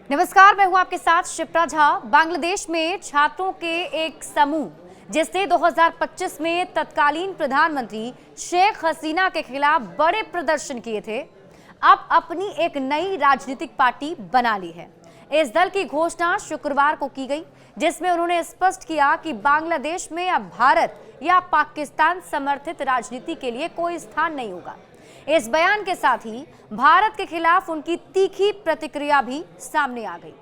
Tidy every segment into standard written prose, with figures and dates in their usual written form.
नमस्कार, मैं हूं आपके साथ शिप्रा झा। बांग्लादेश में छात्रों के एक समूह जिसने 2025 में तत्कालीन प्रधानमंत्री शेख हसीना के खिलाफ बड़े प्रदर्शन किए थे, अब अपनी एक नई राजनीतिक पार्टी बना ली है। इस दल की घोषणा शुक्रवार को की गई, जिसमें उन्होंने स्पष्ट किया कि बांग्लादेश में अब भारत या पाकिस्तान समर्थित राजनीति के लिए कोई स्थान नहीं होगा। इस बयान के साथ ही भारत के खिलाफ उनकी तीखी प्रतिक्रिया भी सामने आ गई।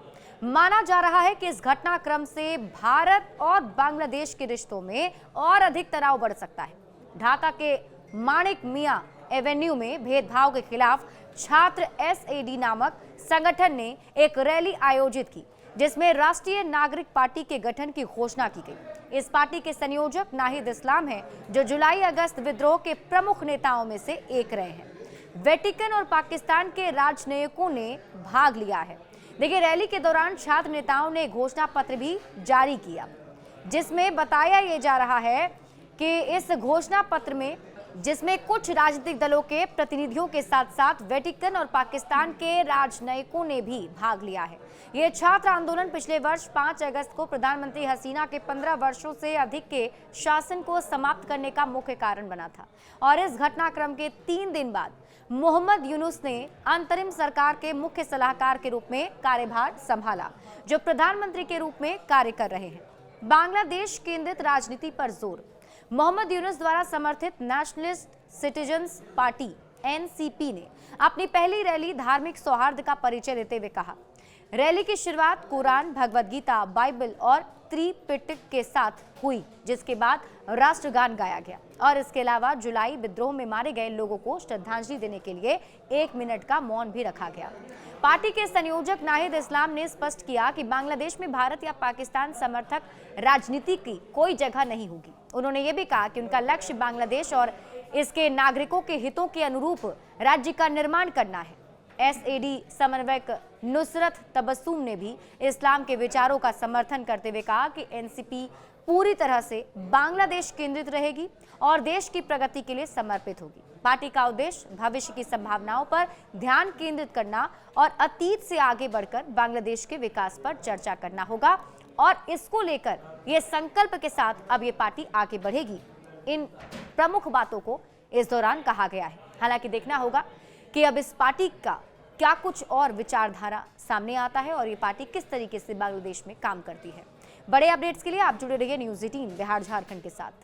माना जा रहा है कि इस घटनाक्रम से भारत और बांग्लादेश के रिश्तों में और अधिक तनाव बढ़ सकता है। ढाका के माणिक मियां एवेन्यू में भेदभाव के खिलाफ छात्र एसएडी नामक संगठन ने एक रैली आयोजित की, जिसमें राष्ट्रीय नागरिक पार्टी के गठन की घोषणा की गई। इस पार्टी के संयोजक नाहिद इस्लाम हैं, जो जुलाई अगस्त विद्रोह के प्रमुख नेताओं में से एक रहे हैं। वेटिकन और पाकिस्तान के राजनयिकों ने भाग लिया है। देखिए, रैली के दौरान छात्र नेताओं ने घोषणा पत्र भी जारी किया, जिसमें बताया ये जा रहा है कि इस घोषणा पत्र में जिसमें कुछ राजनीतिक दलों के प्रतिनिधियों के साथ साथ वेटिकन और पाकिस्तान के राजनयिकों ने भी भाग लिया है। ये छात्र आंदोलन पिछले वर्ष 5 अगस्त को प्रधानमंत्री हसीना के 15 वर्षों से अधिक के शासन को समाप्त करने का मुख्य कारण बना था। और इस घटनाक्रम के 3 दिन बाद मोहम्मद यूनुस ने अंतरिम सरकार के मुख्य सलाहकार के रूप में कार्यभार संभाला, जो प्रधानमंत्री के रूप में कार्य कर रहे हैं। बांग्लादेश केंद्रित राजनीति पर जोर। मोहम्मद यूनुस द्वारा समर्थित नेशनलिस्ट सिटीजन्स पार्टी एनसीपी ने अपनी पहली रैली धार्मिक सौहार्द का परिचय देते हुए कहा। रैली की शुरुआत कुरान, भगवद गीता, बाइबल और त्रिपिटक के साथ हुई, जिसके बाद राष्ट्रगान गाया गया और इसके अलावा जुलाई विद्रोह में मारे गए लोगों को श्रद्धांजलि देने के लिए 1 मिनट का मौन भी रखा गया। पार्टी के संयोजक नाहिद इस्लाम ने स्पष्ट किया कि बांग्लादेश में भारत या पाकिस्तान समर्थक राजनीति की कोई जगह नहीं होगी। उन्होंने ये भी कहा कि उनका लक्ष्य बांग्लादेश और इसके नागरिकों के हितों के अनुरूप राज्य का निर्माण करना है। एसएडी समन्वयक नुसरत तबस्सुम ने भी इस्लाम के विचारों का समर्थन करते हुए कहा कि एनसीपी पूरी तरह से बांग्लादेश केंद्रित रहेगी और देश की प्रगति के लिए समर्पित होगी। पार्टी का उद्देश्य भविष्य की संभावनाओं पर ध्यान केंद्रित करना और अतीत से आगे बढ़कर बांग्लादेश के विकास पर चर्चा करना होगा और इसको लेकर ये संकल्प के साथ अब ये पार्टी आगे बढ़ेगी। इन प्रमुख बातों को इस दौरान कहा गया है। हालांकि देखना होगा कि अब इस पार्टी का क्या कुछ और विचारधारा सामने आता है और ये पार्टी किस तरीके से बांग्लादेश में काम करती है। बड़े अपडेट्स के लिए आप जुड़े रहिए न्यूज़ 18 बिहार झारखंड के साथ।